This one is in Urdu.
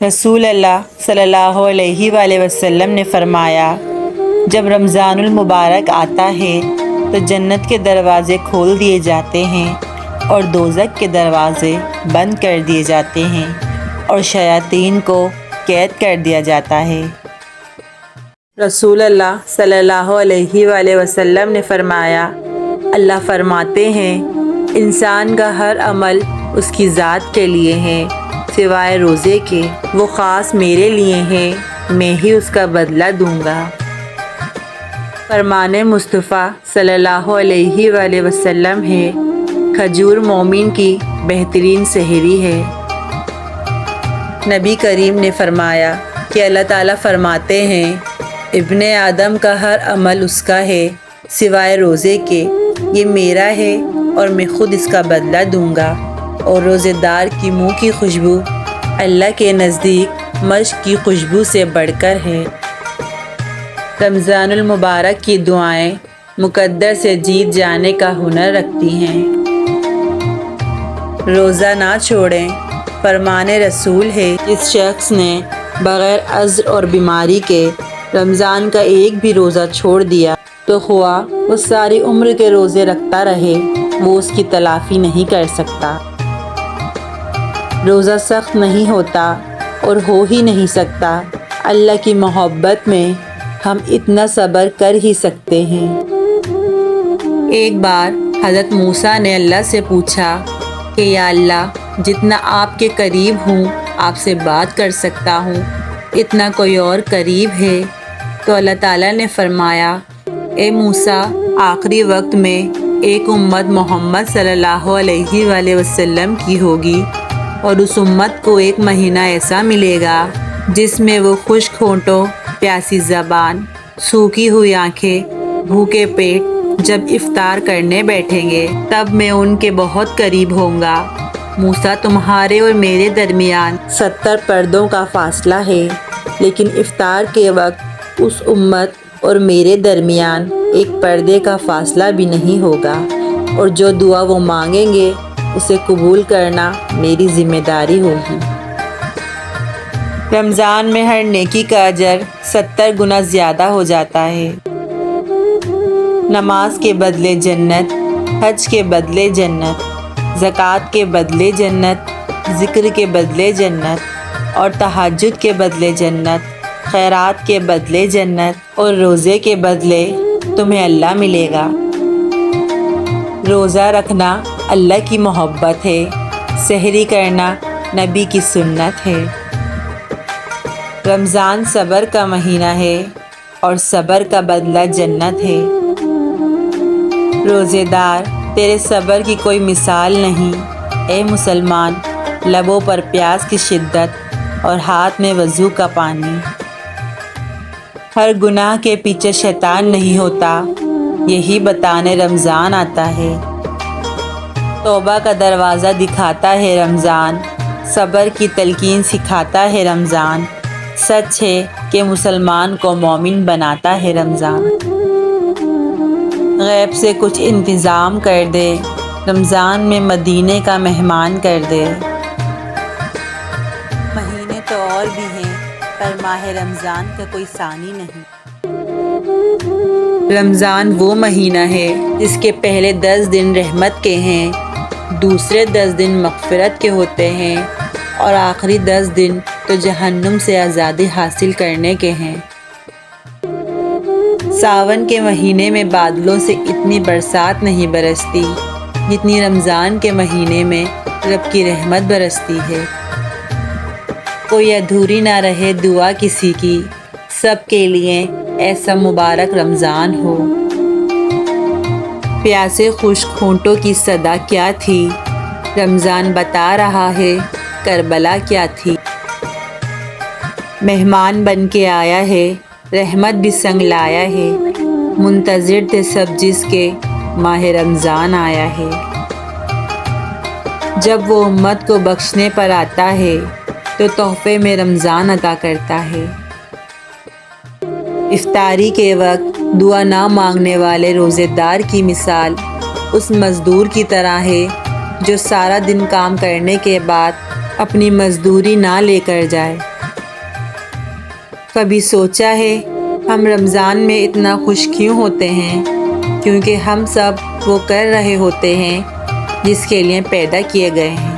رسول اللہ صلی اللہ علیہ وآلہ وسلم نے فرمایا، جب رمضان المبارک آتا ہے تو جنت کے دروازے کھول دیے جاتے ہیں اور دوزخ کے دروازے بند کر دیے جاتے ہیں اور شیاطین کو قید کر دیا جاتا ہے۔ رسول اللہ صلی اللہ علیہ وآلہ وسلم نے فرمایا، اللہ فرماتے ہیں، انسان کا ہر عمل اس کی ذات کے لیے ہے سوائے روزے کے، وہ خاص میرے لیے ہیں، میں ہی اس کا بدلہ دوں گا۔ فرمان مصطفیٰ صلی اللہ علیہ وآلہ وسلم ہے، کھجور مومن کی بہترین سحری ہے۔ نبی کریم نے فرمایا کہ اللہ تعالیٰ فرماتے ہیں، ابن آدم کا ہر عمل اس کا ہے سوائے روزے کے، یہ میرا ہے اور میں خود اس کا بدلہ دوں گا، اور روزے دار کی منہ کی خوشبو اللہ کے نزدیک مشک کی خوشبو سے بڑھ کر ہے۔ رمضان المبارک کی دعائیں مقدر سے جیت جانے کا ہنر رکھتی ہیں۔ روزہ نہ چھوڑیں، فرمان رسول ہے، جس شخص نے بغیر عذر اور بیماری کے رمضان کا ایک بھی روزہ چھوڑ دیا تو خواہ وہ ساری عمر کے روزے رکھتا رہے، وہ اس کی تلافی نہیں کر سکتا۔ روزہ سخت نہیں ہوتا اور ہو ہی نہیں سکتا، اللہ کی محبت میں ہم اتنا صبر کر ہی سکتے ہیں۔ ایک بار حضرت موسیٰ نے اللہ سے پوچھا کہ یا اللہ، جتنا آپ کے قریب ہوں آپ سے بات کر سکتا ہوں، اتنا کوئی اور قریب ہے؟ تو اللہ تعالیٰ نے فرمایا، اے موسیٰ، آخری وقت میں ایک امت محمد صلی اللہ علیہ وآلہ وسلم کی ہوگی، اور اس امت کو ایک مہینہ ایسا ملے گا جس میں وہ خشک ہونٹوں، پیاسی زبان، سوکھی ہوئی آنکھیں، بھوکے پیٹ جب افطار کرنے بیٹھیں گے تب میں ان کے بہت قریب ہوں گا۔ موسیٰ، تمہارے اور میرے درمیان 70 پردوں کا فاصلہ ہے، لیکن افطار کے وقت اس امت اور میرے درمیان ایک پردے کا فاصلہ بھی نہیں ہوگا، اور جو دعا وہ مانگیں گے اسے قبول کرنا میری ذمہ داری ہوگی۔ رمضان میں ہر نیکی کا اجر 70 گنا زیادہ ہو جاتا ہے۔ نماز کے بدلے جنت، حج کے بدلے جنت، زکوٰۃ کے بدلے جنت، ذکر کے بدلے جنت، اور تہجد کے بدلے جنت، خیرات کے بدلے جنت، اور روزے کے بدلے تمہیں اللہ ملے گا۔ روزہ رکھنا اللہ کی محبت ہے، سحری کرنا نبی کی سنت ہے۔ رمضان صبر کا مہینہ ہے اور صبر کا بدلہ جنت ہے۔ روزے دار، تیرے صبر کی کوئی مثال نہیں، اے مسلمان، لبوں پر پیاس کی شدت اور ہاتھ میں وضو کا پانی۔ ہر گناہ کے پیچھے شیطان نہیں ہوتا، یہی بتانے رمضان آتا ہے۔ توبہ کا دروازہ دکھاتا ہے رمضان، صبر کی تلقین سکھاتا ہے رمضان، سچ ہے کہ مسلمان کو مومن بناتا ہے رمضان۔ غیب سے کچھ انتظام کر دے، رمضان میں مدینے کا مہمان کر دے۔ مہینے تو اور بھی ہیں پر ماہ رمضان کا کوئی ثانی نہیں۔ رمضان وہ مہینہ ہے جس کے پہلے 10 دن رحمت کے ہیں، دوسرے 10 دن مغفرت کے ہوتے ہیں، اور آخری 10 دن تو جہنم سے آزادی حاصل کرنے کے ہیں۔ ساون کے مہینے میں بادلوں سے اتنی برسات نہیں برستی جتنی رمضان کے مہینے میں رب کی رحمت برستی ہے۔ کوئی ادھوری نہ رہے دعا کسی کی، سب کے لیے ایسا مبارک رمضان ہو۔ پیاسے خشک ہونٹوں کی صدا کیا تھی، رمضان بتا رہا ہے کربلا کیا تھی۔ مہمان بن کے آیا ہے، رحمت بھی سنگ لایا ہے، منتظر تھے سب جس کے ماہ رمضان آیا ہے۔ جب وہ امت کو بخشنے پر آتا ہے تو تحفے میں رمضان عطا کرتا ہے۔ افطاری کے وقت دعا نہ مانگنے والے روزے دار کی مثال اس مزدور کی طرح ہے جو سارا دن کام کرنے کے بعد اپنی مزدوری نہ لے کر جائے۔ کبھی سوچا ہے ہم رمضان میں اتنا خوش کیوں ہوتے ہیں؟ کیونکہ ہم سب وہ کر رہے ہوتے ہیں جس کے لیے پیدا کیے گئے ہیں۔